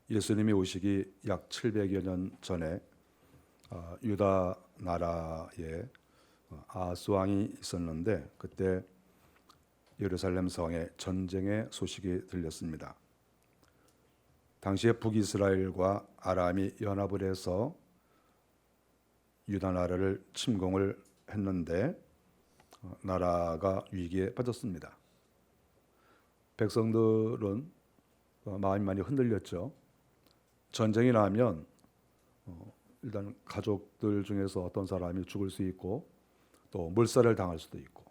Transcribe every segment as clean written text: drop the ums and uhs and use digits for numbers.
예수님이 오시기 약 700여 년 전에 유다 나라에 아하스 왕이 있었는데, 그때 예루살렘 성에 전쟁의 소식이 들렸습니다. 당시에 북이스라엘과 아람이 연합을 해서 유다 나라를 침공을 했는데 나라가 위기에 빠졌습니다. 백성들은 마음이 많이 흔들렸죠. 전쟁이 나면 일단 가족들 중에서 어떤 사람이 죽을 수 있고 또 몰살을 당할 수도 있고,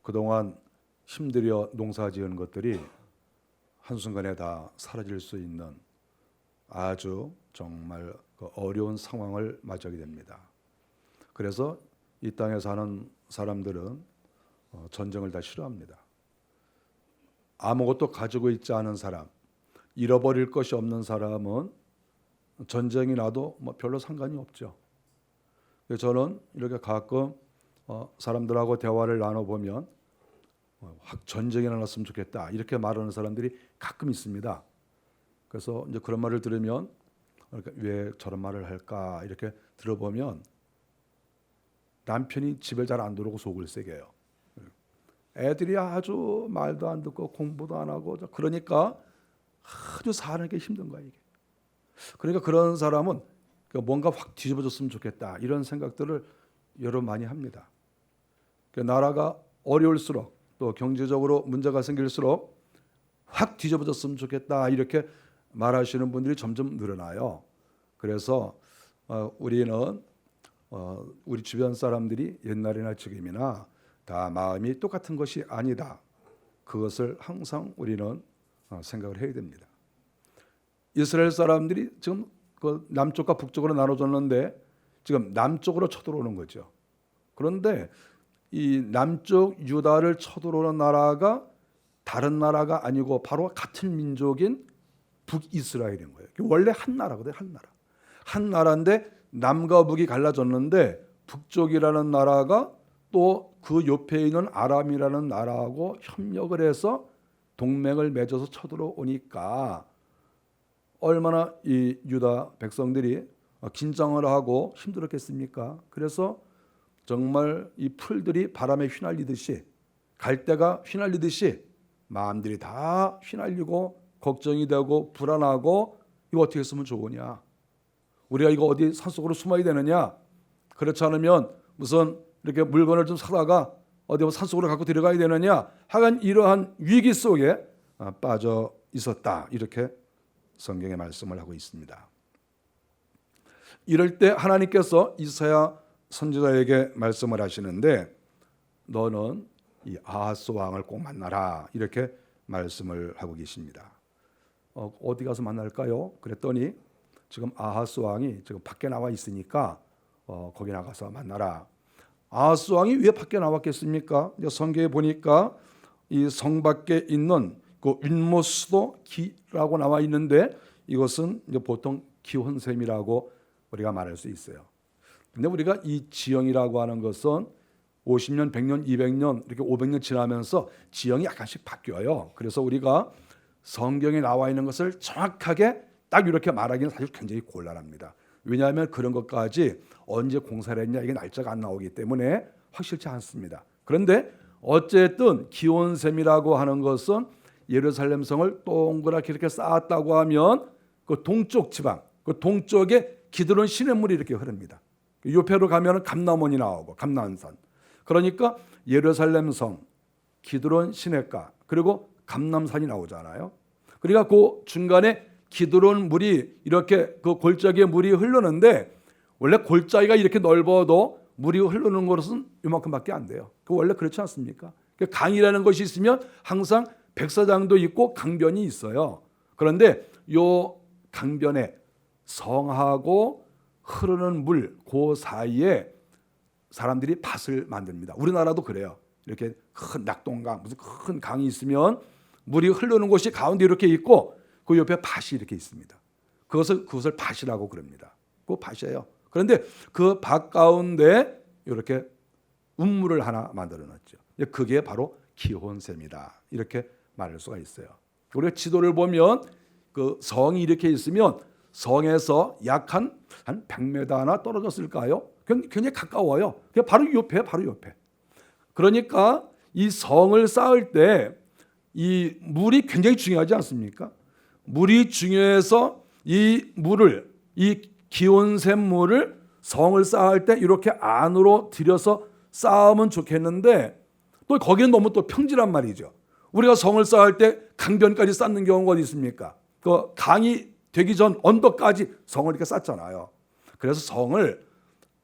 그동안 힘들여 농사 지은 것들이 한순간에 다 사라질 수 있는 아주 정말 어려운 상황을 맞이하게 됩니다. 그래서 이 땅에 사는 사람들은 전쟁을 다 싫어합니다. 아무것도 가지고 있지 않은 사람, 잃어버릴 것이 없는 사람은 전쟁이 나도 별로 상관이 없죠. 저는 이렇게 가끔 사람들하고 대화를 나눠보면 전쟁이 나났으면 좋겠다 이렇게 말하는 사람들이 가끔 있습니다. 그래서 이제 그런 말을 들으면 왜 저런 말을 할까 이렇게 들어보면 남편이 집에 잘 안 들어오고 속을 새겨요. 애들이 아주 말도 안 듣고 공부도 안 하고, 그러니까 아주 사는 게 힘든 거야 이게. 그러니까 그런 사람은 뭔가 확 뒤집어졌으면 좋겠다 이런 생각들을 여러 많이 합니다. 나라가 어려울수록 또 경제적으로 문제가 생길수록 확 뒤집어졌으면 좋겠다 이렇게 말하시는 분들이 점점 늘어나요. 그래서 우리는 우리 주변 사람들이 옛날이나 지금이나 다 마음이 똑같은 것이 아니다. 그것을 항상 우리는 생각을 해야 됩니다. 이스라엘 사람들이 지금 남쪽과 북쪽으로 나눠졌는데 지금 남쪽으로 쳐들어오는 거죠. 그런데 이 남쪽 유다를 쳐들어오는 나라가 다른 나라가 아니고 바로 같은 민족인 북이스라엘인 거예요. 원래 한 나라거든요. 한 나라인데 남과 북이 갈라졌는데 북쪽이라는 나라가 또 그 옆에 있는 아람이라는 나라하고 협력을 해서 동맹을 맺어서 쳐들어오니까 얼마나 이 유다 백성들이 긴장을 하고 힘들었겠습니까? 그래서 정말 이 풀들이 바람에 휘날리듯이, 갈대가 휘날리듯이 마음들이 다 휘날리고 걱정이 되고 불안하고, 이거 어떻게 했으면 좋으냐, 우리가 이거 어디 산속으로 숨어야 되느냐, 그렇지 않으면 무슨 이렇게 물건을 좀 사다가 어디 산속으로 갖고 들어가야 되느냐, 하여간 이러한 위기 속에 빠져 있었다 이렇게 성경에 말씀을 하고 있습니다. 이럴 때 하나님께서 이사야 선지자에게 말씀을 하시는데, 너는 이 아하스 왕을 꼭 만나라 이렇게 말씀을 하고 계십니다. 어디 가서 만날까요? 그랬더니 지금 아하스 왕이 지금 밖에 나와 있으니까 거기 나가서 만나라. 아하스 왕이 왜 밖에 나왔겠습니까? 성경에 보니까 이 성 밖에 있는 그 윗모스도 기라고 나와 있는데, 이것은 이제 보통 기혼샘이라고 우리가 말할 수 있어요. 근데 우리가 이 지형이라고 하는 것은 50년, 100년, 200년 이렇게 500년 지나면서 지형이 약간씩 바뀌어요. 그래서 우리가 성경에 나와 있는 것을 정확하게 딱 이렇게 말하기는 사실 굉장히 곤란합니다. 왜냐하면 그런 것까지 언제 공사를 했냐 이게 날짜가 안 나오기 때문에 확실치 않습니다. 그런데 어쨌든 기온샘이라고 하는 것은 예루살렘 성을 동그랗게 이렇게 쌓았다고 하면 그 동쪽 지방, 그 동쪽에 기드론 시냇물이 이렇게 흐릅니다. 요페로 가면 감람원이 나오고 감람산. 그러니까 예루살렘 성, 기드론 시냇가, 그리고 감람산이 나오잖아요. 그러니까 그 중간에 기드론 물이 이렇게 그 골짜기에 물이 흐르는데, 원래 골짜기가 이렇게 넓어도 물이 흐르는 것은 이만큼밖에 안 돼요. 원래 그렇지 않습니까? 강이라는 것이 있으면 항상 백사장도 있고 강변이 있어요. 그런데 요 강변에 성하고 흐르는 물 그 사이에 사람들이 밭을 만듭니다. 우리나라도 그래요. 이렇게 큰 낙동강, 무슨 큰 강이 있으면 물이 흐르는 곳이 가운데 이렇게 있고 그 옆에 밭이 이렇게 있습니다. 그것을 밭이라고 그럽니다. 그 밭이에요. 그런데 그 밭 가운데 이렇게 운물을 하나 만들어 놨죠. 그게 바로 기혼샘이다 이렇게 말할 수가 있어요. 우리가 지도를 보면 그 성이 이렇게 있으면 성에서 약 한 100m나 떨어졌을까요? 굉장히 가까워요. 그냥 바로 옆에, 바로 옆에. 그러니까 이 성을 쌓을 때 이 물이 굉장히 중요하지 않습니까? 물이 중요해서 이 물을, 이 기온샘 물을 성을 쌓을 때 이렇게 안으로 들여서 쌓으면 좋겠는데, 또 거기는 너무 또 평지란 말이죠. 우리가 성을 쌓을 때 강변까지 쌓는 경우가 어디 있습니까? 그 강이 되기 전 언덕까지 성을 이렇게 쌓잖아요. 그래서 성을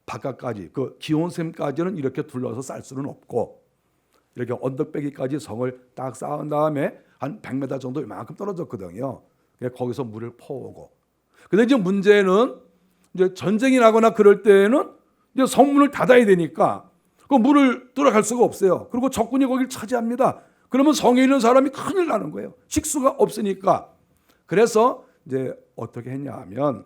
바깥까지, 그 기온샘까지는 이렇게 둘러서 쌓을 수는 없고, 이렇게 언덕배기까지 성을 딱 쌓은 다음에 한 100m 정도 이만큼 떨어졌거든요. 거기서 물을 퍼오고. 근데 이제 문제는 이제 전쟁이 나거나 그럴 때에는 이제 성문을 닫아야 되니까 그 물을 들어갈 수가 없어요. 그리고 적군이 거기를 차지합니다. 그러면 성에 있는 사람이 큰일 나는 거예요. 식수가 없으니까. 그래서 이제 어떻게 했냐 하면,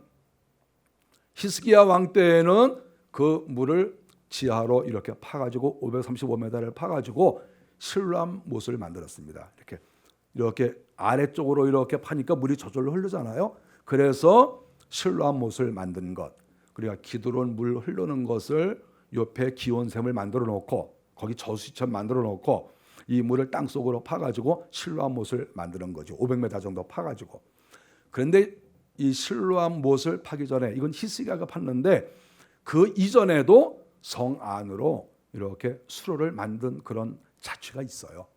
히스기야 왕 때에는 그 물을 지하로 이렇게 파가지고 535m를 파가지고 실로암 못을 만들었습니다. 이렇게 아래쪽으로 이렇게 파니까 물이 저절로 흐르잖아요. 그래서 실로암 못을 만든 것, 그리고 기드론 물 흐르는 것을 옆에 기온샘을 만들어 놓고 거기 저수지처럼 만들어 놓고 이 물을 땅 속으로 파가지고 실로암 못을 만드는 거죠. 500m 정도 파가지고. 그런데 이 실로암 못을 파기 전에, 이건 히스기야가 팠는데 그 이전에도 성 안으로 이렇게 수로를 만든 그런 자취가 있어요.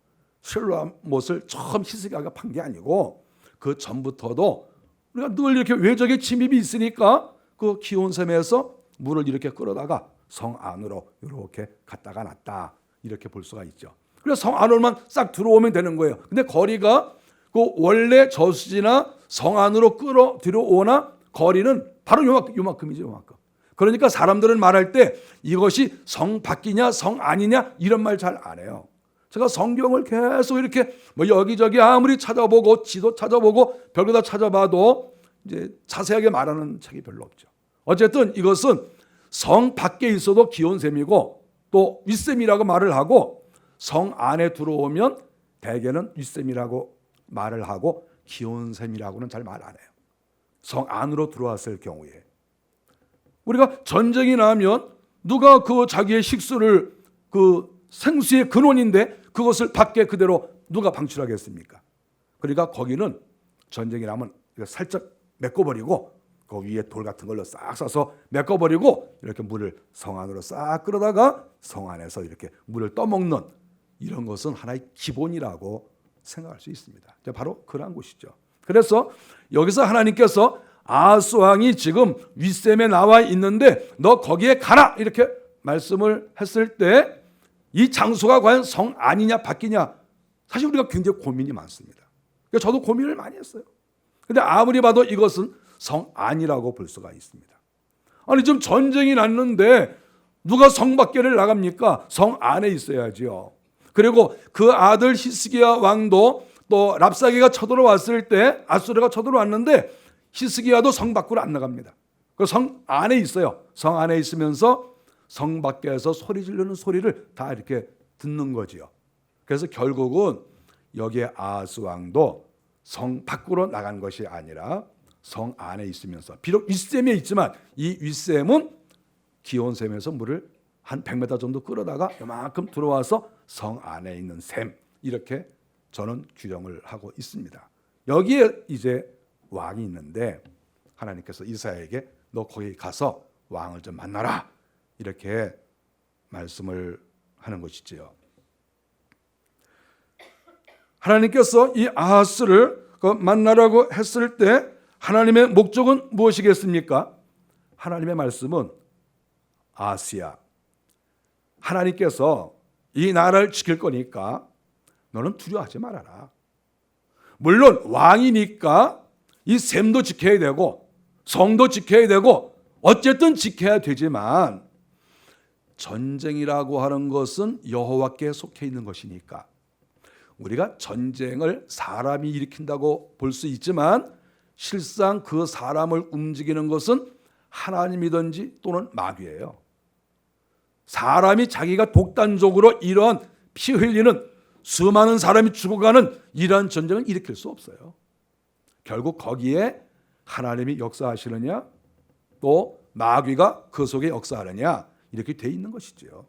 실로암 못을 처음 히스기야가 판 게 아니고 그 전부터도 우리가 늘 이렇게 외적의 침입이 있으니까 그 기온샘에서 물을 이렇게 끌어다가 성 안으로 이렇게 갖다가 놨다, 이렇게 볼 수가 있죠. 그래서 성 안으로만 싹 들어오면 되는 거예요. 근데 거리가 그 원래 저수지나 성 안으로 끌어 들어오나 거리는 바로 요만큼이죠, 요만큼. 그러니까 사람들은 말할 때 이것이 성 밖이냐 성 아니냐 이런 말 잘 안 해요. 제가 성경을 계속 이렇게 뭐 여기저기 아무리 찾아보고 지도 찾아보고 별거 다 찾아봐도 이제 자세하게 말하는 책이 별로 없죠. 어쨌든 이것은 성 밖에 있어도 기온샘이고 또 윗샘이라고 말을 하고, 성 안에 들어오면 대개는 윗샘이라고 말을 하고 기온샘이라고는 잘 말 안 해요. 성 안으로 들어왔을 경우에. 우리가 전쟁이 나면 누가 그 자기의 식수를, 그 생수의 근원인데 그것을 밖에 그대로 누가 방출하겠습니까? 그러니까 거기는 전쟁이 나면 살짝 메꿔버리고 그 위에 돌 같은 걸로 싹 싸서 메꿔버리고 이렇게 물을 성 안으로 싹 끌어다가 성 안에서 이렇게 물을 떠먹는, 이런 것은 하나의 기본이라고 생각할 수 있습니다. 바로 그러한 곳이죠. 그래서 여기서 하나님께서 아하스 왕이 지금 윗샘에 나와 있는데 너 거기에 가라, 이렇게 말씀을 했을 때 이 장소가 과연 성 아니냐 밖이냐, 사실 우리가 굉장히 고민이 많습니다. 저도 고민을 많이 했어요. 근데 아무리 봐도 이것은 성 안이라고 볼 수가 있습니다. 아니 지금 전쟁이 났는데 누가 성 밖에를 나갑니까? 성 안에 있어야지요. 그리고 그 아들 히스기야 왕도 또 랍사게가 쳐들어왔을 때, 아수르가 쳐들어왔는데 히스기야도 성 밖으로 안 나갑니다. 그 성 안에 있어요. 성 안에 있으면서 성 밖에서 소리 지르는 소리를 다 이렇게 듣는 거지요. 그래서 결국은 여기에 아하스 왕도 성 밖으로 나간 것이 아니라 성 안에 있으면서, 비록 윗샘에 있지만 이 윗샘은 기온샘에서 물을 한 100m 정도 끌어다가 이만큼 들어와서 성 안에 있는 샘, 이렇게 저는 규정을 하고 있습니다. 여기에 이제 왕이 있는데 하나님께서 이사야에게 너 거기 가서 왕을 좀 만나라, 이렇게 말씀을 하는 것이지요. 하나님께서 이 아하스를 만나라고 했을 때 하나님의 목적은 무엇이겠습니까? 하나님의 말씀은 아하스야, 하나님께서 이 나라를 지킬 거니까 너는 두려워하지 말아라. 물론 왕이니까 이 샘도 지켜야 되고 성도 지켜야 되고 어쨌든 지켜야 되지만, 전쟁이라고 하는 것은 여호와께 속해 있는 것이니까 우리가 전쟁을 사람이 일으킨다고 볼 수 있지만 실상 그 사람을 움직이는 것은 하나님이든지 또는 마귀예요. 사람이 자기가 독단적으로 이러한 피 흘리는 수많은 사람이 죽어가는 이러한 전쟁을 일으킬 수 없어요. 결국 거기에 하나님이 역사하시느냐 또 마귀가 그 속에 역사하느냐 이렇게 돼 있는 것이죠.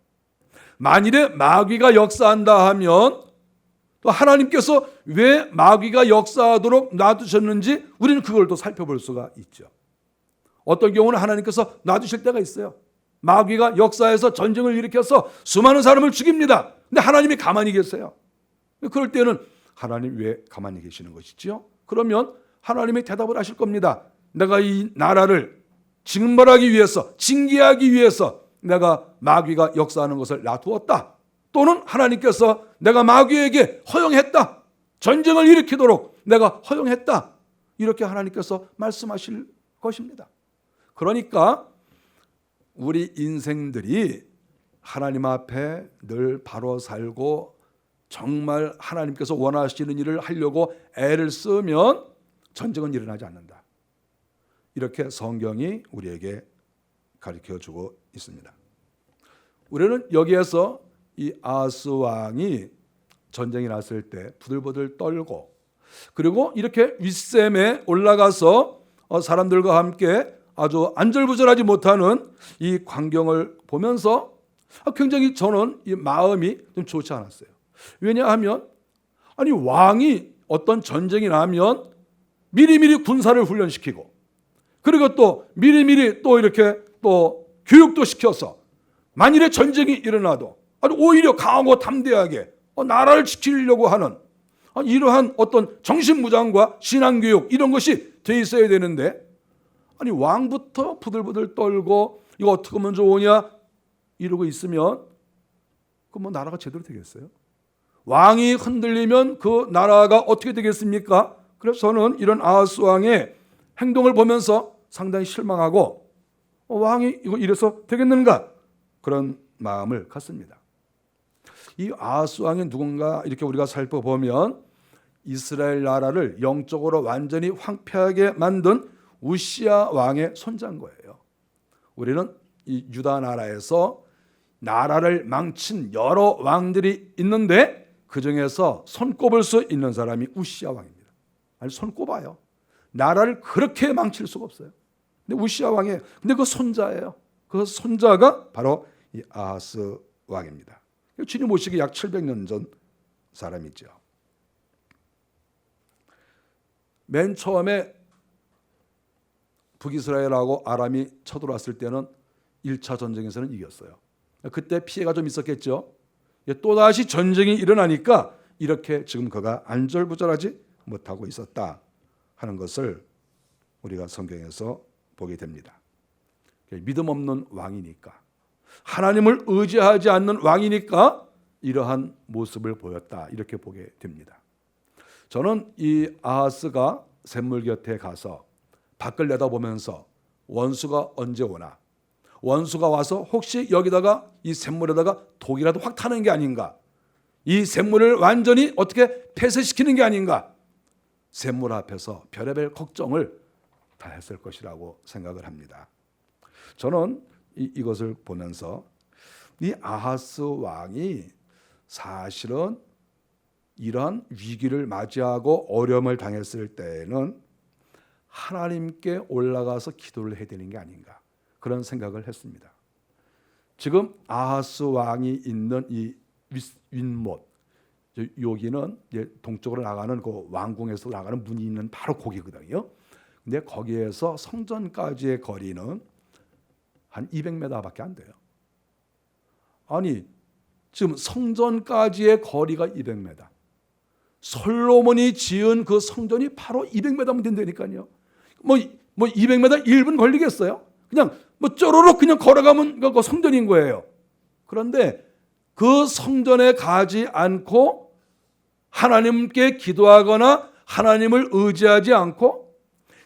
만일에 마귀가 역사한다 하면 또 하나님께서 왜 마귀가 역사하도록 놔두셨는지 우리는 그걸 또 살펴볼 수가 있죠. 어떤 경우는 하나님께서 놔두실 때가 있어요. 마귀가 역사해서 전쟁을 일으켜서 수많은 사람을 죽입니다. 근데 하나님이 가만히 계세요. 그럴 때는 하나님 왜 가만히 계시는 것이지요? 그러면 하나님이 대답을 하실 겁니다. 내가 이 나라를 징벌하기 위해서, 징계하기 위해서 내가 마귀가 역사하는 것을 놔두었다. 또는 하나님께서 내가 마귀에게 허용했다. 전쟁을 일으키도록 내가 허용했다. 이렇게 하나님께서 말씀하실 것입니다. 그러니까 우리 인생들이 하나님 앞에 늘 바로 살고 정말 하나님께서 원하시는 일을 하려고 애를 쓰면 전쟁은 일어나지 않는다. 이렇게 성경이 우리에게 가르쳐주고 있습니다. 우리는 여기에서 이 아하스 왕이 전쟁이 났을 때 부들부들 떨고 그리고 이렇게 윗셈에 올라가서 사람들과 함께 아주 안절부절하지 못하는 이 광경을 보면서 굉장히 저는 이 마음이 좀 좋지 않았어요. 왜냐하면 아니 왕이 어떤 전쟁이 나면 미리미리 군사를 훈련시키고 그리고 또 미리미리 또 이렇게 또 교육도 시켜서 만일에 전쟁이 일어나도 아주 오히려 강하고 담대하게 나라를 지키려고 하는 이러한 어떤 정신무장과 신앙교육 이런 것이 돼 있어야 되는데 아니 왕부터 부들부들 떨고 이거 어떻게 하면 좋으냐 이러고 있으면 그럼 뭐 나라가 제대로 되겠어요? 왕이 흔들리면 그 나라가 어떻게 되겠습니까? 그래서 저는 이런 아하스 왕의 행동을 보면서 상당히 실망하고 왕이 이거 이래서 되겠는가 그런 마음을 갖습니다. 이 아하스 왕이 누군가 이렇게 우리가 살펴보면 이스라엘 나라를 영적으로 완전히 황폐하게 만든 우시야 왕의 손자인 거예요. 우리는 이 유다 나라에서 나라를 망친 여러 왕들이 있는데 그 중에서 손꼽을 수 있는 사람이 우시야 왕입니다. 아니 손꼽아요. 나라를 그렇게 망칠 수가 없어요. 근데 우시야 왕이에요. 근데 그 손자예요. 그 손자가 바로 이 아하스 왕입니다. 주님 오시기 약 700년 전 사람이죠. 맨 처음에 북이스라엘하고 아람이 쳐들어왔을 때는 1차 전쟁에서는 이겼어요. 그때 피해가 좀 있었겠죠. 또다시 전쟁이 일어나니까 이렇게 지금 그가 안절부절하지 못하고 있었다 하는 것을 우리가 성경에서 보게 됩니다. 믿음 없는 왕이니까 하나님을 의지하지 않는 왕이니까 이러한 모습을 보였다 이렇게 보게 됩니다. 저는 이 아하스가 샘물 곁에 가서 밖을 내다보면서 원수가 언제 오나 원수가 와서 혹시 여기다가 이 샘물에다가 독이라도 확 타는 게 아닌가 이 샘물을 완전히 어떻게 폐쇄시키는 게 아닌가 샘물 앞에서 별의별 걱정을 다 했을 것이라고 생각을 합니다. 저는 이것을 보면서 이 아하스 왕이 사실은 이러한 위기를 맞이하고 어려움을 당했을 때에는 하나님께 올라가서 기도를 해야 되는 게 아닌가 그런 생각을 했습니다. 지금 아하스 왕이 있는 이 윗못 여기는 동쪽으로 나가는 그 왕궁에서 나가는 문이 있는 바로 거기거든요. 근데 거기에서 성전까지의 거리는 한 200m밖에 안 돼요. 아니 지금 성전까지의 거리가 200m. 솔로몬이 지은 그 성전이 바로 200m면 된다니까요. 뭐 200m 1분 걸리겠어요? 그냥 뭐 쪼로록 그냥 걸어가면 그 성전인 거예요. 그런데 그 성전에 가지 않고 하나님께 기도하거나 하나님을 의지하지 않고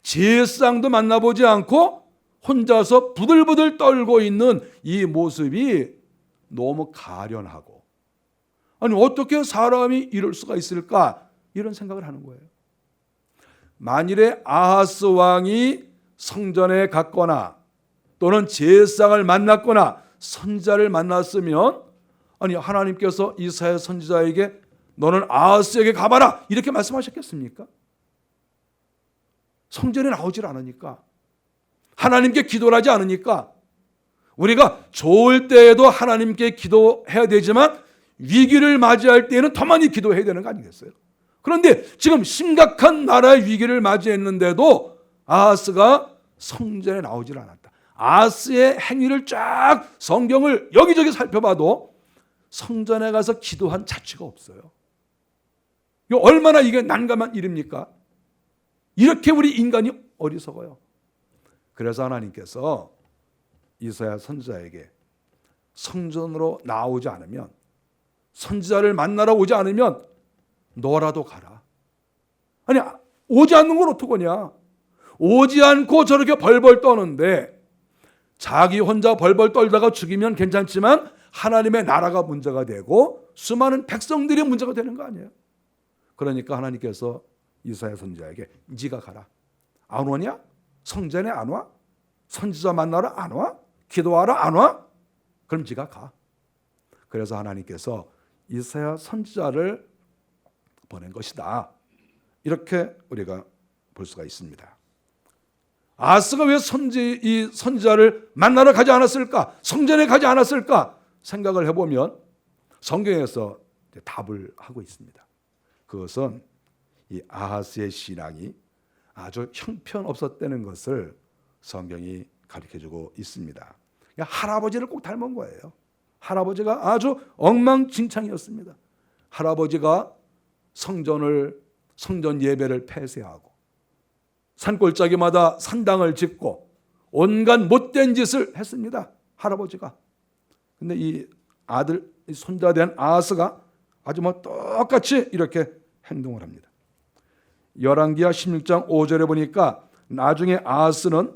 제사장도 만나보지 않고 혼자서 부들부들 떨고 있는 이 모습이 너무 가련하고 아니 어떻게 사람이 이럴 수가 있을까 이런 생각을 하는 거예요. 만일에 아하스 왕이 성전에 갔거나 또는 제사장을 만났거나 선지자를 만났으면 아니 하나님께서 이사야 선지자에게 너는 아하스에게 가봐라 이렇게 말씀하셨겠습니까? 성전에 나오질 않으니까, 하나님께 기도를 하지 않으니까, 우리가 좋을 때에도 하나님께 기도해야 되지만 위기를 맞이할 때에는 더 많이 기도해야 되는 거 아니겠어요? 그런데 지금 심각한 나라의 위기를 맞이했는데도 아하스가 성전에 나오질 않았다. 아하스의 행위를 쫙 성경을 여기저기 살펴봐도 성전에 가서 기도한 자취가 없어요. 이거 얼마나 이게 난감한 일입니까? 이렇게 우리 인간이 어리석어요. 그래서 하나님께서 이사야 선지자에게 성전으로 나오지 않으면, 선지자를 만나러 오지 않으면 너라도 가라. 아니, 오지 않는 건 어떡하냐? 오지 않고 저렇게 벌벌 떠는데, 자기 혼자 벌벌 떨다가 죽이면 괜찮지만 하나님의 나라가 문제가 되고 수많은 백성들이 문제가 되는 거 아니에요? 그러니까 하나님께서 이사야 선지자에게 네가 가라. 안 오냐? 성전에 안 와? 선지자 만나러 안 와? 기도하러 안 와? 그럼 네가 가. 그래서 하나님께서 이사야 선지자를 보낸 것이다. 이렇게 우리가 볼 수가 있습니다. 아하스가 왜 이 선지자를 만나러 가지 않았을까? 성전에 가지 않았을까? 생각을 해보면 성경에서 답을 하고 있습니다. 그것은 이 아하스의 신앙이 아주 형편없었다는 것을 성경이 가르쳐주고 있습니다. 할아버지를 꼭 닮은 거예요. 할아버지가 아주 엉망진창이었습니다. 할아버지가 성전 예배를 폐쇄하고 산골짜기마다 산당을 짓고 온갖 못된 짓을 했습니다. 할아버지가. 근데 이 아들, 이 손자 된 아하스가 아주 똑같이 이렇게 행동을 합니다. 열왕기하 16장 5절에 보니까 나중에 아하스는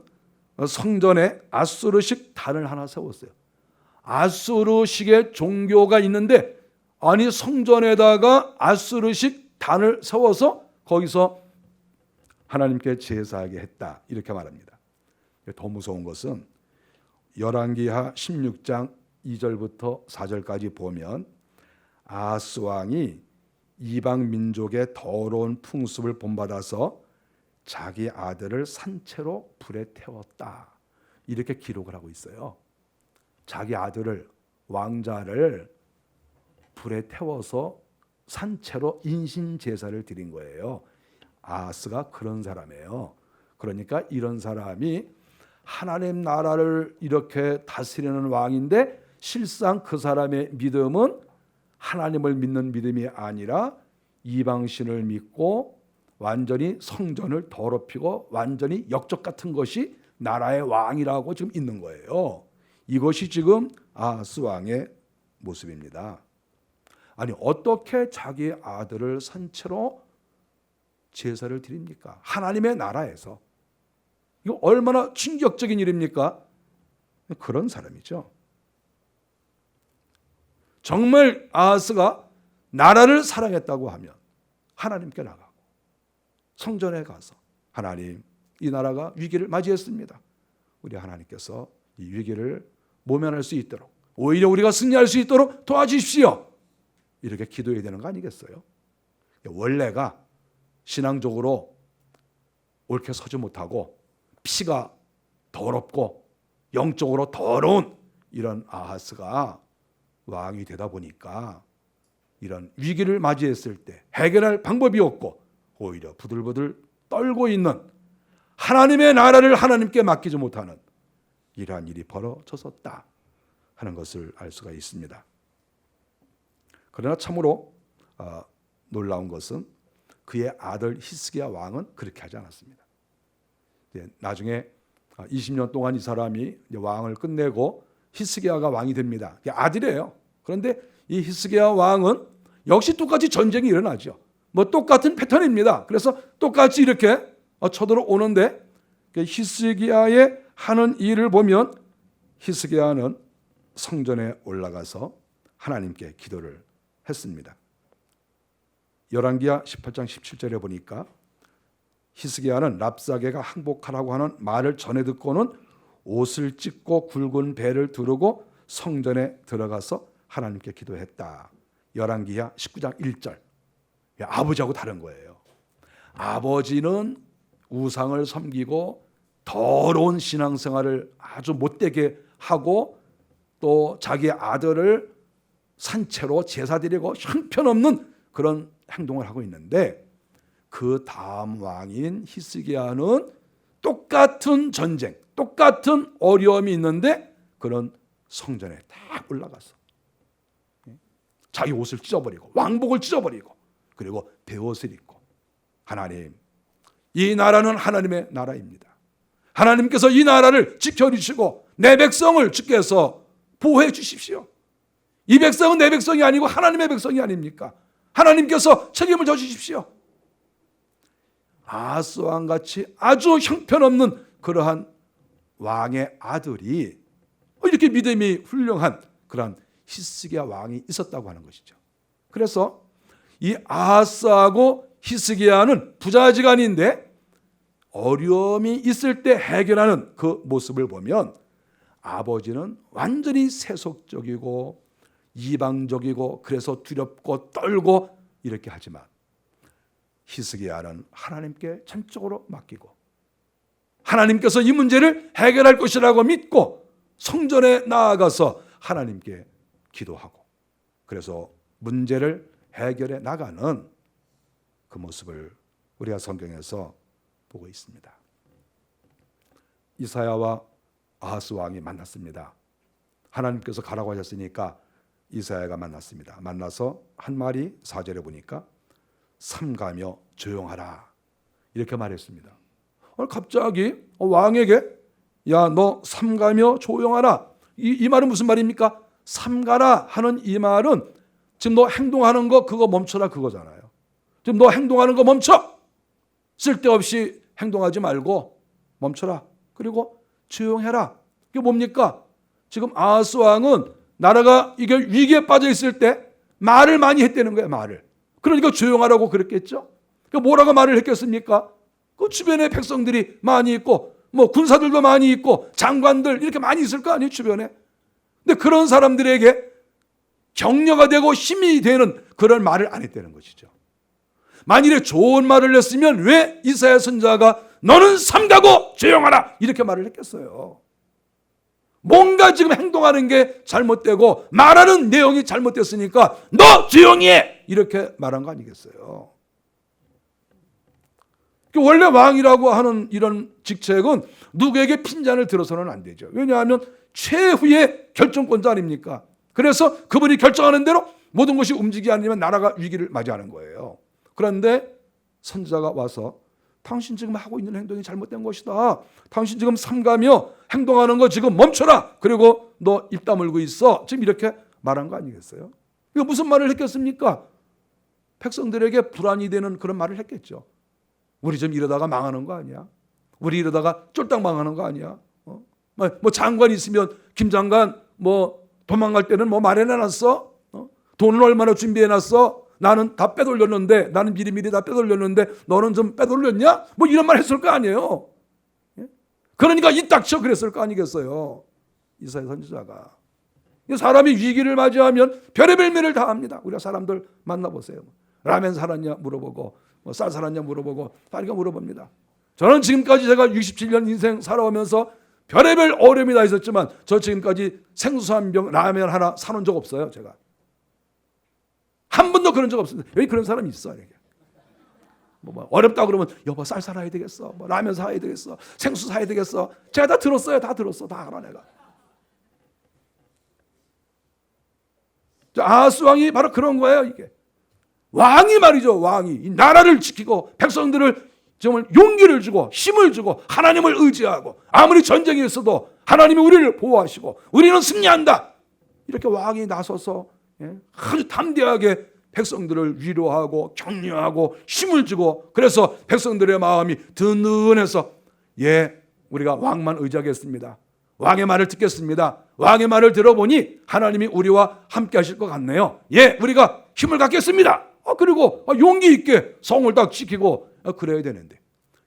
성전에 아수르식 단을 하나 세웠어요. 아수르식의 종교가 있는데, 아니 성전에다가 아수르식 단을 세워서 거기서 하나님께 제사하게 했다, 이렇게 말합니다. 더 무서운 것은 열왕기하 16장 2절부터 4절까지 보면 아하스 왕이 이방 민족의 더러운 풍습을 본받아서 자기 아들을 산채로 불에 태웠다, 이렇게 기록을 하고 있어요. 자기 아들을, 왕자를 불에 태워서 산채로 인신 제사를 드린 거예요. 아하스가 그런 사람이에요. 그러니까 이런 사람이 하나님 나라를 이렇게 다스리는 왕인데, 실상 그 사람의 믿음은 하나님을 믿는 믿음이 아니라 이방신을 믿고 완전히 성전을 더럽히고 완전히 역적 같은 것이 나라의 왕이라고 지금 있는 거예요. 이것이 지금 아하스 왕의 모습입니다. 아니, 어떻게 자기 아들을 산채로 제사를 드립니까? 하나님의 나라에서. 이거 얼마나 충격적인 일입니까? 그런 사람이죠. 정말 아하스가 나라를 사랑했다고 하면 하나님께 나가고 성전에 가서, 하나님, 이 나라가 위기를 맞이했습니다. 우리 하나님께서 이 위기를 모면할 수 있도록, 오히려 우리가 승리할 수 있도록 도와주십시오, 이렇게 기도해야 되는 거 아니겠어요? 원래가 신앙적으로 옳게 서지 못하고 피가 더럽고 영적으로 더러운 이런 아하스가 왕이 되다 보니까 이런 위기를 맞이했을 때 해결할 방법이 없고 오히려 부들부들 떨고 있는, 하나님의 나라를 하나님께 맡기지 못하는 이러한 일이 벌어졌었다 하는 것을 알 수가 있습니다. 그러나 참으로 놀라운 것은 그의 아들 히스기야 왕은 그렇게 하지 않았습니다. 나중에 20년 동안 이 사람이 왕을 끝내고 히스기야가 왕이 됩니다. 아들이에요. 그런데 이 히스기야 왕은 역시 똑같이 전쟁이 일어나죠. 똑같은 패턴입니다. 그래서 똑같이 이렇게 쳐들어오는데, 히스기야의 하는 일을 보면 히스기야는 성전에 올라가서 하나님께 기도를 했습니다. 열왕기하 18장 17절에 보니까 히스기야는 랍사게가 항복하라고 하는 말을 전해 듣고는 옷을 찢고 굵은 배를 두르고 성전에 들어가서 하나님께 기도했다. 열왕기하 19장 1절. 아버지하고 다른 거예요. 아버지는 우상을 섬기고 더러운 신앙생활을 아주 못되게 하고 또 자기 아들을 산채로 제사 드리고 형편없는 그런 행동을 하고 있는데, 그 다음 왕인 히스기야는 똑같은 전쟁, 똑같은 어려움이 있는데 그런 성전에 딱 올라가서 자기 옷을 찢어버리고 왕복을 찢어버리고 그리고 베옷을 입고, 하나님, 이 나라는 하나님의 나라입니다. 하나님께서 이 나라를 지켜주시고 내 백성을 주께서 보호해 주십시오. 이 백성은 내 백성이 아니고 하나님의 백성이 아닙니까? 하나님께서 책임을 져주십시오. 아하스 왕같이 아주 형편없는 그러한 왕의 아들이 이렇게 믿음이 훌륭한 그런 히스기야 왕이 있었다고 하는 것이죠. 그래서 이 아하스하고 히스기야는 부자지간인데 어려움이 있을 때 해결하는 그 모습을 보면 아버지는 완전히 세속적이고 이방적이고 그래서 두렵고 떨고 이렇게 하지만 히스기야는 하나님께 전적으로 맡기고 하나님께서 이 문제를 해결할 것이라고 믿고 성전에 나아가서 하나님께 기도하고 그래서 문제를 해결해 나가는 그 모습을 우리가 성경에서 보고 있습니다. 이사야와 아하스 왕이 만났습니다. 하나님께서 가라고 하셨으니까 이사야가 만났습니다. 만나서 한 말이 4절에 보니까 삼가며 조용하라 이렇게 말했습니다. 갑자기 왕에게 야, 너 삼가며 조용하라, 이 말은 무슨 말입니까? 삼가라 하는 이 말은 지금 너 행동하는 거 그거 멈춰라 그거잖아요. 지금 너 행동하는 거 멈춰, 쓸데없이 행동하지 말고 멈춰라, 그리고 조용해라. 이게 뭡니까? 지금 아하스 왕은 나라가 이게 위기에 빠져 있을 때 말을 많이 했다는 거예요. 말을. 그러니까 조용하라고 그랬겠죠. 그러니까 뭐라고 말을 했겠습니까? 그 주변에 백성들이 많이 있고 뭐 군사들도 많이 있고 장관들 이렇게 많이 있을 거 아니에요, 주변에. 근데 그런 사람들에게 격려가 되고 힘이 되는 그런 말을 안 했다는 것이죠. 만일에 좋은 말을 했으면 왜 이사야 선지자가 너는 삼가고 조용하라 이렇게 말을 했겠어요? 뭔가 지금 행동하는 게 잘못되고 말하는 내용이 잘못됐으니까 너 조용히 해 이렇게 말한 거 아니겠어요? 원래 왕이라고 하는 이런 직책은 누구에게 핀잔을 들어서는 안 되죠. 왜냐하면 최후의 결정권자 아닙니까? 그래서 그분이 결정하는 대로 모든 것이 움직이지 않으면 나라가 위기를 맞이하는 거예요. 그런데 선지자가 와서 당신 지금 하고 있는 행동이 잘못된 것이다. 당신 지금 삼가며 행동하는 거 지금 멈춰라. 그리고 너 입 다물고 있어. 지금 이렇게 말한 거 아니겠어요? 이거 무슨 말을 했겠습니까? 백성들에게 불안이 되는 그런 말을 했겠죠. 우리 좀 이러다가 망하는 거 아니야? 우리 이러다가 쫄딱 망하는 거 아니야? 뭐 장관 있으면 김 장관 뭐 도망갈 때는 뭐 마련해놨어? 돈은 얼마나 준비해놨어? 나는 다 빼돌렸는데, 나는 미리미리 다 빼돌렸는데 너는 좀 빼돌렸냐? 뭐 이런 말 했을 거 아니에요. 그러니까 이 닥쳐 그랬을 거 아니겠어요. 이사야 선지자가. 사람이 위기를 맞이하면 별의별 일을 다 합니다. 우리가 사람들 만나보세요. 라면 살았냐 물어보고 뭐 쌀 살았냐 물어보고 다 이렇게 물어봅니다. 저는 지금까지 제가 67년 인생 살아오면서 별의별 어려움이 다 있었지만 저 지금까지 생수 한 병 라면 하나 사놓은 적 없어요. 제가 한 번도 그런 적 없습니다. 여기 그런 사람이 있어. 이렇게. 뭐 어렵다 그러면 여보 쌀 사야 되겠어, 뭐 라면 사야 되겠어, 생수 사야 되겠어. 제가 다 들었어요. 다 들었어. 다 알아 내가. 아하스 왕이 바로 그런 거예요. 이게 왕이 말이죠. 왕이 이 나라를 지키고 백성들을 정말 용기를 주고 힘을 주고 하나님을 의지하고 아무리 전쟁이 있어도 하나님이 우리를 보호하시고 우리는 승리한다. 이렇게 왕이 나서서 아주 담대하게 백성들을 위로하고 격려하고 힘을 주고 그래서 백성들의 마음이 든든해서 우리가 왕만 의지하겠습니다. 왕의 말을 듣겠습니다. 왕의 말을 들어보니 하나님이 우리와 함께 하실 것 같네요. 우리가 힘을 갖겠습니다. 그리고 용기 있게 성을 딱 지키고 그래야 되는데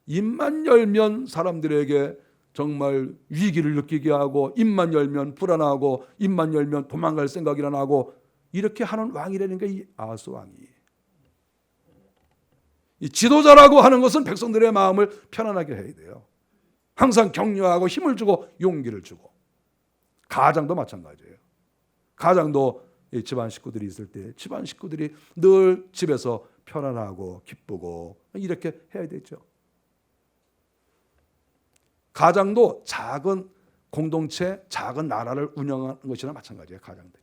입만 열면 사람들에게 정말 위기를 느끼게 하고 입만 열면 불안하고 입만 열면 도망갈 생각이 나고 이렇게 하는 왕이라는 게 이 아하스 왕이. 이 지도자라고 하는 것은 백성들의 마음을 편안하게 해야 돼요. 항상 격려하고 힘을 주고 용기를 주고. 가장도 마찬가지예요. 가장도 집안 식구들이 있을 때 집안 식구들이 늘 집에서 편안하고 기쁘고 이렇게 해야 되죠. 가장도 작은 공동체, 작은 나라를 운영하는 것이나 마찬가지예요. 가장들이.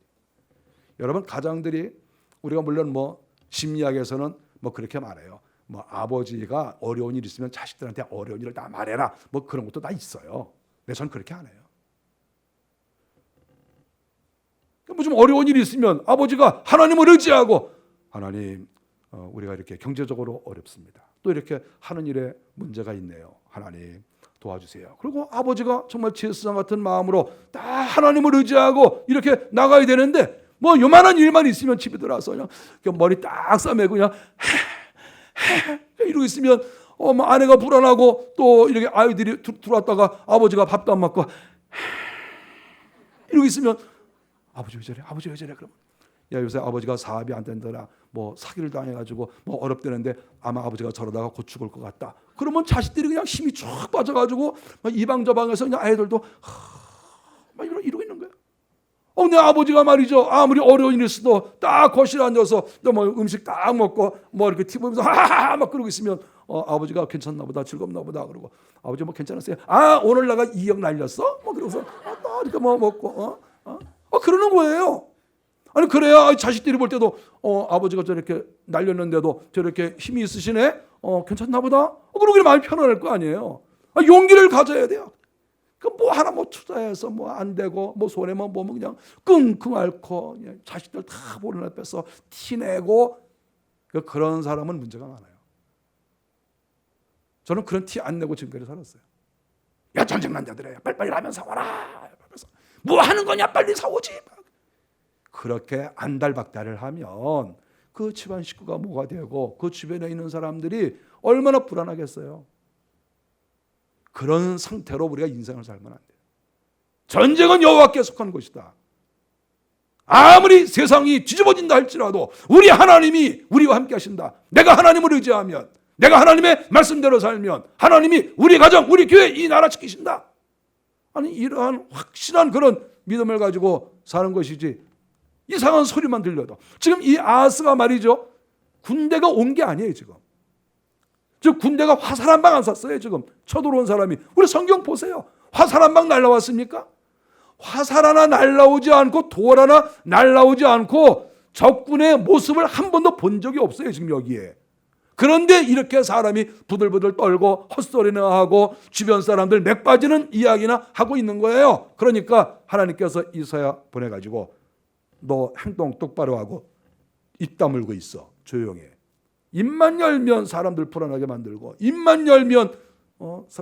여러분, 가장들이 우리가 물론 뭐 심리학에서는 뭐 그렇게 말해요. 뭐 아버지가 어려운 일 있으면 자식들한테 어려운 일을 다 말해라. 뭐 그런 것도 다 있어요. 근데 저는 그렇게 안 해요. 뭐 좀 어려운 일이 있으면 아버지가 하나님을 의지하고, 하나님, 우리가 이렇게 경제적으로 어렵습니다. 또 이렇게 하는 일에 문제가 있네요. 하나님 도와주세요. 그리고 아버지가 정말 제사장 같은 마음으로 다 하나님을 의지하고 이렇게 나가야 되는데, 뭐 요만한 일만 있으면 집에 들어와서 그냥 머리 딱 싸매고 그냥 이러고 있으면 뭐 아내가 불안하고, 또 이렇게 아이들이 들어왔다가 아버지가 밥도 안 먹고 이러고 있으면 아버지 왜 저래? 아버지 왜 저래? 그러면 야, 요새 아버지가 사업이 안 된다나 뭐 사기를 당해가지고 뭐 어렵다는데 아마 아버지가 저러다가 곧 죽을 것 같다. 그러면 자식들이 그냥 힘이 쭉 빠져가지고 이방 저방에서 그냥 아이들도 막 이러고 있는 거예요. 내 아버지가 말이죠, 아무리 어려운 일이 있어도 딱 거실에 앉아서 뭐 음식 딱 먹고 뭐 이렇게 TV 보면서 하하하 막 그러고 있으면 아버지가 괜찮나 보다, 즐겁나 보다. 그러고 아버지 뭐 괜찮았어요? 오늘 내가 2억 날렸어? 뭐 그러고서 또 이렇게 뭐 먹고 그러는 거예요. 아니 그래야 자식들이 볼 때도 아버지가 저렇게 날렸는데도 저렇게 힘이 있으시네? 괜찮나 보다? 그러기를 마음이 편안할 거 아니에요. 용기를 가져야 돼요. 뭐 하나 뭐 투자해서 뭐 안 되고 뭐 손해만 보면 그냥 끙끙 앓고 자식들 다 보는 앞에서 티내고, 그런 사람은 문제가 많아요. 저는 그런 티 안 내고 지금까지 살았어요. 야, 전쟁난자들아, 빨리빨리 라면 사와라. 뭐 하는 거냐, 빨리 사오지. 그렇게 안달박달을 하면 그 집안 식구가 뭐가 되고 그 주변에 있는 사람들이 얼마나 불안하겠어요. 그런 상태로 우리가 인생을 살면 안 돼요. 전쟁은 여호와께 속한 것이다. 아무리 세상이 뒤집어진다 할지라도 우리 하나님이 우리와 함께 하신다. 내가 하나님을 의지하면, 내가 하나님의 말씀대로 살면 하나님이 우리 가정, 우리 교회, 이 나라 지키신다. 아니, 이러한 확실한 그런 믿음을 가지고 사는 것이지, 이상한 소리만 들려도. 지금 이 아하스가 말이죠, 군대가 온 게 아니에요. 지금 군대가 화살 한 방 안 쐈어요. 지금 쳐들어온 사람이. 우리 성경 보세요. 화살 한 방 날라왔습니까? 화살 하나 날라오지 않고 돌 하나 날라오지 않고 적군의 모습을 한 번도 본 적이 없어요. 지금 여기에. 그런데 이렇게 사람이 부들부들 떨고 헛소리나 하고 주변 사람들 맥 빠지는 이야기나 하고 있는 거예요. 그러니까 하나님께서 이사야 보내가지고 너 행동 똑바로 하고 입 다물고 있어. 조용해. 입만 열면 사람들 불안하게 만들고, 입만 열면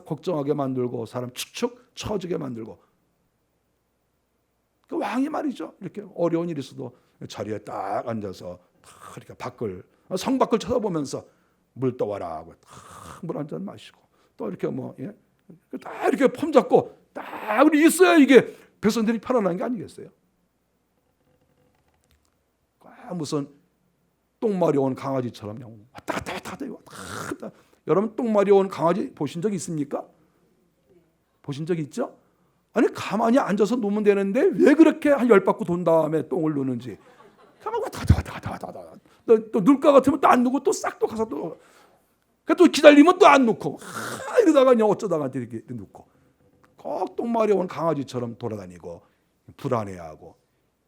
걱정하게 만들고, 사람 축축 처지게 만들고. 그 왕이 말이죠, 이렇게 어려운 일이 있어도 자리에 딱 앉아서 딱 이렇게 성 밖을 쳐다보면서 물 떠와라 하고 물 한 잔 마시고, 또 이렇게 딱 이렇게 폼 잡고 딱 우리 있어야 이게 백성들이 편안한 게 아니겠어요? 무슨 똥마리 온 강아지처럼 그냥 왔다 갔다 여러분, 똥마리 온 강아지 보신 적 있습니까? 보신 적 있죠? 아니, 가만히 앉아서 놓으면 되는데 왜 그렇게 한 10바퀴 돈 다음에 똥을 누는지. 가만히 왔다. 또 눌까 같으면 또 안 누고 또 싹 또 가서 또 기다리면 또 안 놓고 이러다가 그냥 어쩌다가 이렇게 놓고, 꼭 똥마리 온 강아지처럼 돌아다니고 불안해하고.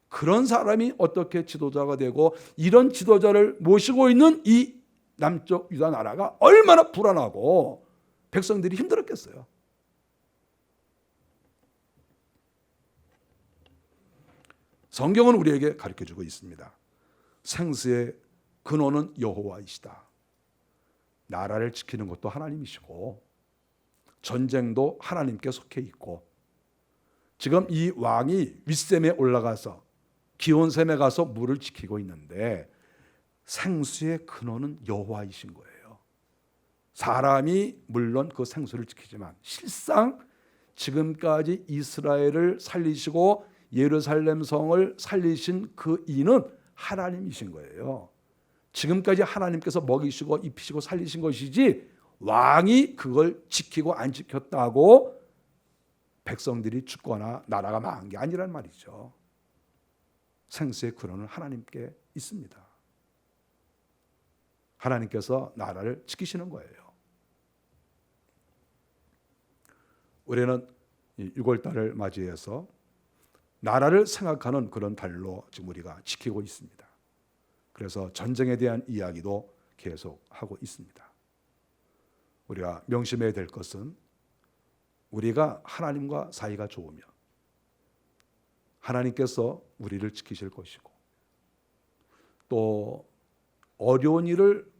그런 사람이 어떻게 지도자가 되고, 이런 지도자를 모시고 있는 이 남쪽 유다 나라가 얼마나 불안하고 백성들이 힘들었겠어요. 성경은 우리에게 가르쳐주고 있습니다. 생수의 근원은 여호와이시다. 나라를 지키는 것도 하나님이시고 전쟁도 하나님께 속해 있고, 지금 이 왕이 윗샘에 올라가서 기온샘에 가서 물을 지키고 있는데 생수의 근원은 여호와이신 거예요. 사람이 물론 그 생수를 지키지만 실상 지금까지 이스라엘을 살리시고 예루살렘 성을 살리신 그 이는 하나님이신 거예요. 지금까지 하나님께서 먹이시고 입히시고 살리신 것이지 왕이 그걸 지키고 안 지켰다고 백성들이 죽거나 나라가 망한 게 아니란 말이죠. 생수의 근원은 하나님께 있습니다. 하나님께서 나라를 지키시는 거예요. 올해는 6월달을 맞이해서 나라를 생각하는 그런 달로 지금 우리가 지키고 있습니다. 그래서 전쟁에 대한 이야기도 계속 하고 있습니다. 우리가 명심해야 될 것은 우리가 하나님과 사이가 좋으면 하나님께서 우리를 지키실 것이고, 또 어려운 일을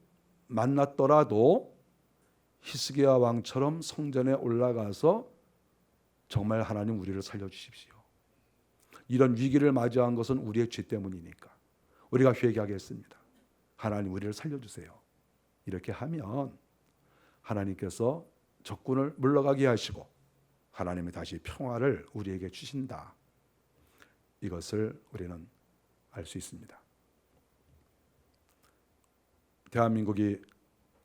만났더라도 히스기야 왕처럼 성전에 올라가서 정말 하나님 우리를 살려주십시오. 이런 위기를 맞이한 것은 우리의 죄 때문이니까 우리가 회개하겠습니다. 하나님 우리를 살려주세요. 이렇게 하면 하나님께서 적군을 물러가게 하시고 하나님이 다시 평화를 우리에게 주신다. 이것을 우리는 알 수 있습니다. 대한민국이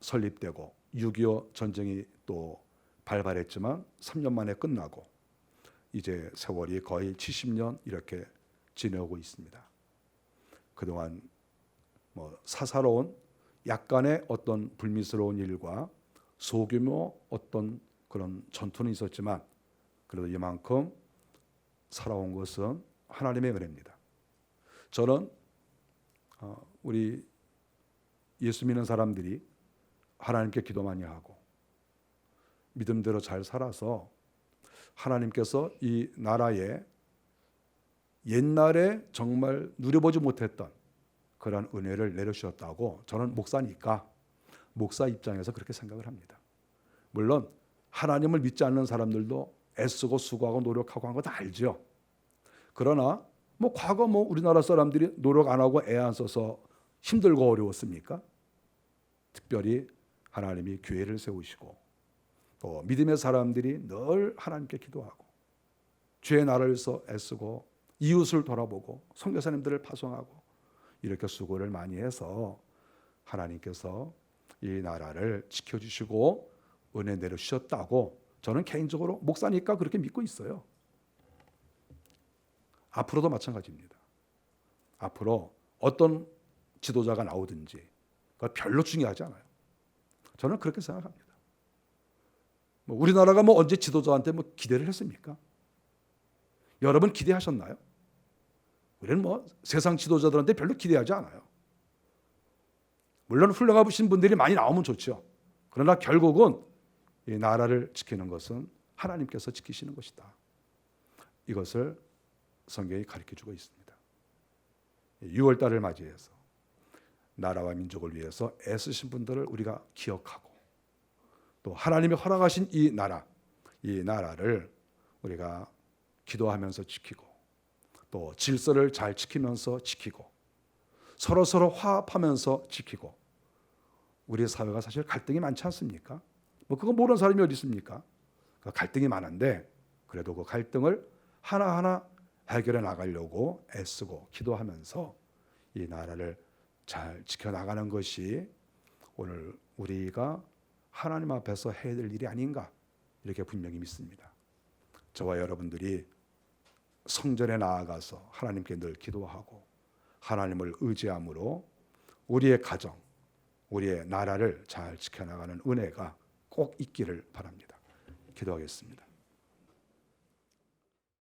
설립되고 6.25 전쟁이 또 발발했지만 3년 만에 끝나고 이제 세월이 거의 70년 이렇게 지내오고 있습니다. 그동안 사사로운 약간의 어떤 불미스러운 일과 소규모 어떤 그런 전투는 있었지만 그래도 이만큼 살아온 것은 하나님의 은혜입니다. 저는 우리 예수 믿는 사람들이 하나님께 기도 많이 하고 믿음대로 잘 살아서 하나님께서 이 나라에 옛날에 정말 누려보지 못했던 그런 은혜를 내려주셨다고 저는 목사니까 목사 입장에서 그렇게 생각을 합니다. 물론 하나님을 믿지 않는 사람들도 애쓰고 수고하고 노력하고 한 거 다 알죠. 그러나 과거 우리나라 사람들이 노력 안 하고 애 안 써서 힘들고 어려웠습니까? 특별히 하나님이 교회를 세우시고 또 믿음의 사람들이 늘 하나님께 기도하고 주의 나라를 위해서 애쓰고 이웃을 돌아보고 선교사님들을 파송하고 이렇게 수고를 많이 해서 하나님께서 이 나라를 지켜주시고 은혜 내려주셨다고 저는 개인적으로 목사니까 그렇게 믿고 있어요. 앞으로도 마찬가지입니다. 앞으로 어떤 지도자가 나오든지 별로 중요하지 않아요. 저는 그렇게 생각합니다. 우리나라가 언제 지도자한테 기대를 했습니까? 여러분 기대하셨나요? 우리는 세상 지도자들한테 별로 기대하지 않아요. 물론 훌륭하신 분들이 많이 나오면 좋죠. 그러나 결국은 이 나라를 지키는 것은 하나님께서 지키시는 것이다. 이것을 성경이 가르쳐주고 있습니다. 6월달을 맞이해서 나라와 민족을 위해서 애쓰신 분들을 우리가 기억하고 또 하나님이 허락하신 이 나라를 우리가 기도하면서 지키고 또 질서를 잘 지키면서 지키고 서로 화합하면서 지키고 우리 사회가 사실 갈등이 많지 않습니까? 그거 모르는 사람이 어디 있습니까? 갈등이 많은데 그래도 그 갈등을 하나하나 해결해 나가려고 애쓰고 기도하면서 이 나라를 잘 지켜나가는 것이 오늘 우리가 하나님 앞에서 해야 될 일이 아닌가 이렇게 분명히 믿습니다. 저와 여러분들이 성전에 나아가서 하나님께 늘 기도하고 하나님을 의지함으로 우리의 가정, 우리의 나라를 잘 지켜나가는 은혜가 꼭 있기를 바랍니다. 기도하겠습니다.